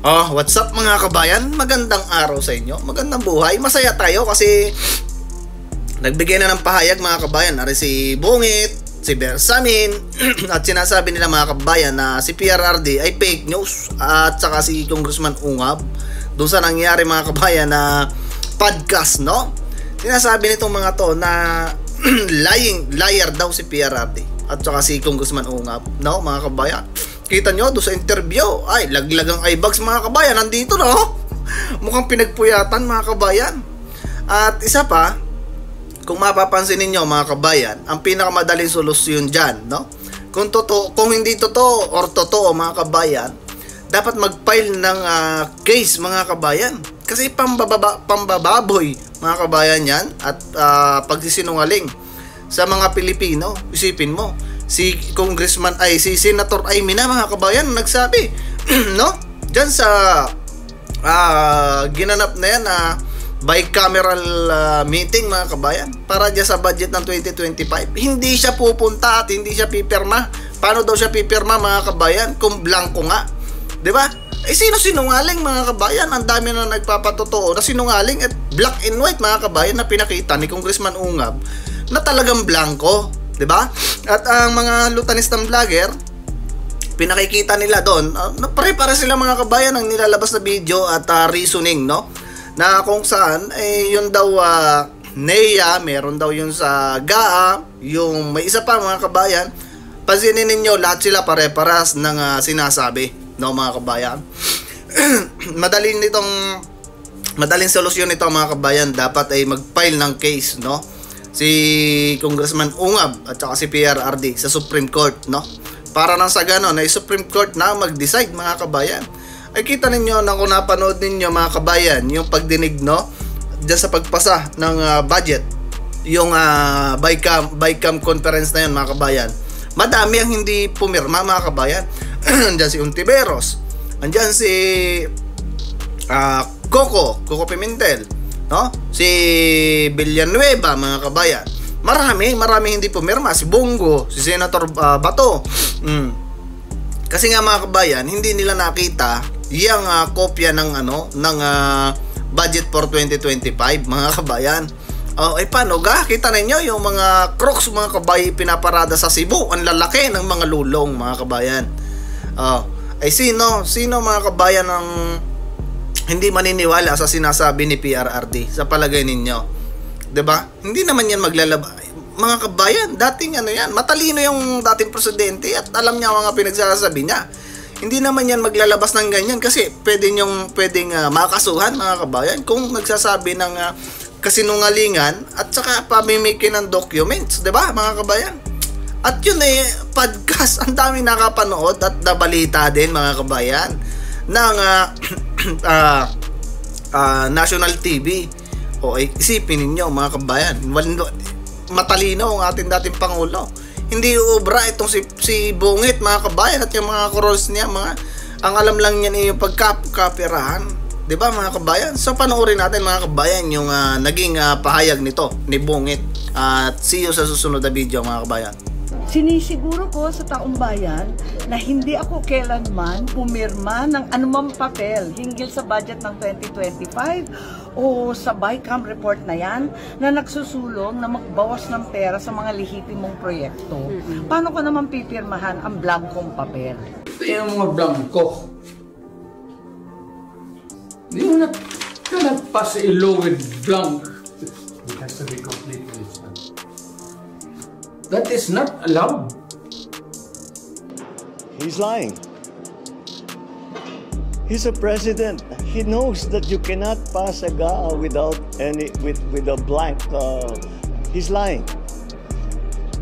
Oh, what's up mga kabayan? Magandang araw sa inyo. Magandang buhay. Masaya tayo kasi nagbigay na ng pahayag mga kabayan. Ari si Bungit, si Bersamin at sinasabi nila mga kabayan na si PRRD ay fake news at saka si Congressman Ungab doon sa nangyari mga kabayan na podcast, no? Sinasabi nitong mga to na liar daw si PRRD at saka si Congressman Ungab, no mga kabayan? Kita nyo doon sa interview, ay laglagang eyebags mga kabayan, nandito no. Mukhang pinagpuyatan mga kabayan. At isa pa, kung mapapansin ninyo mga kabayan, ang pinakamadaling solusyon dyan, no? Kung hindi totoo or totoo mga kabayan, dapat mag-file ng case mga kabayan. Kasi pambababoy mga kabayan yan at pagsisinungaling sa mga Pilipino. Isipin mo, si Congressman ay si Senator Amy na mga kabayan nagsabi no diyan sa ginanap na yan na bicameral meeting mga kabayan para diyan sa budget ng 2025. Hindi siya pupunta at hindi siya pipirma. Paano daw siya pipirma mga kabayan kung blanco nga, 'di ba? Eh sino sinungaling mga kabayan? Ang dami na nagpapatotoo na sinungaling at black and white mga kabayan na pinakita ni Congressman Ungab na talagang blanco, 'di ba? At ang mga lutanistang vlogger, pinakikita nila doon, pare-pare sila mga kabayan ang nilalabas na video at reasoning, no? Na kung saan yun daw NEA, meron daw yun sa GAA, yung may isa pa mga kabayan. Pansinin ninyo, lahat sila pare-paras ng sinasabi, no mga kabayan? Madaling solusyon nito mga kabayan, dapat ay mag-file ng case, no? Si Congressman Ungab at saka si PRRD sa Supreme Court, no? Para nang sa ganon ay Supreme Court na mag-decide mga kabayan. Ay kita ninyo na kung napanood ninyo mga kabayan yung pagdinig, no? Diyan sa pagpasa ng budget, yung BICAM conference na yun mga kabayan. Madami ang hindi pumirma mga kabayan. Andiyan si Untiveros, andiyan si Coco Pimentel, no? Si Villanueva mga kabayan. Marami hindi pumirma. Si Bongo, si Senator Bato. Kasi nga mga kabayan, hindi nila nakita yung kopya ng budget for 2025 mga kabayan. Paano ga? Kita ninyo yung mga crooks mga kabayan pinaparada sa Cebu. Ang lalaki ng mga lulong mga kabayan. Sino mga kabayan ang hindi maniniwala sa sinasabi ni PRRD sa palagay ninyo? 'Di ba? Hindi naman yan maglalaba. Mga kabayan, dating matalino yung dating presidente at alam niya ang mga pinagsasabi niya. Hindi naman yan maglalabas ng ganyan kasi pwedeng makasuhan mga kabayan kung nagsasabi ng kasinungalingan at saka pamimikin ng documents, 'di ba mga kabayan? At yun podcast, ang daming nakapanood at nabalita din mga kabayan ng national TV. Isipin ninyo mga kabayan, matalino ang ating dating Pangulo. Hindi uubra itong si Bungit mga kabayan at yung mga corals niya, ang alam lang niya yung pagkapirahan, 'di ba mga kabayan? So panoorin natin mga kabayan yung naging pahayag nito ni Bungit at see you sa susunod na video mga kabayan. Sinisiguro ko sa taong bayan na hindi ako kailanman pumirma ng anumang papel hinggil sa budget ng 2025 o sa BICAM report na yan na nagsusulong na magbawas ng pera sa mga lehitimong proyekto. Paano ko naman pipirmahan ang blankong papel? Yung mga blanco. You cannot pass a law with blank. It has to be complete. That is not allowed. He's lying. He's a president. He knows that you cannot pass a GAA without with a blank. He's lying.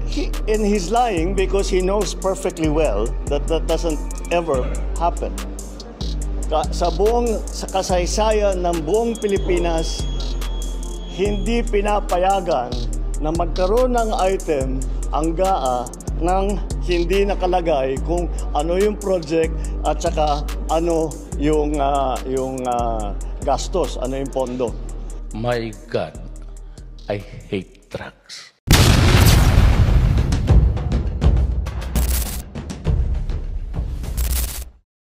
He's lying because he knows perfectly well that that doesn't ever happen. Sa kasaysayan ng buong Pilipinas, hindi pinapayagan na magkaroon ng item ang GAA nang hindi nakalagay kung ano yung project at saka ano yung gastos, ano yung pondo. My God, I hate drugs.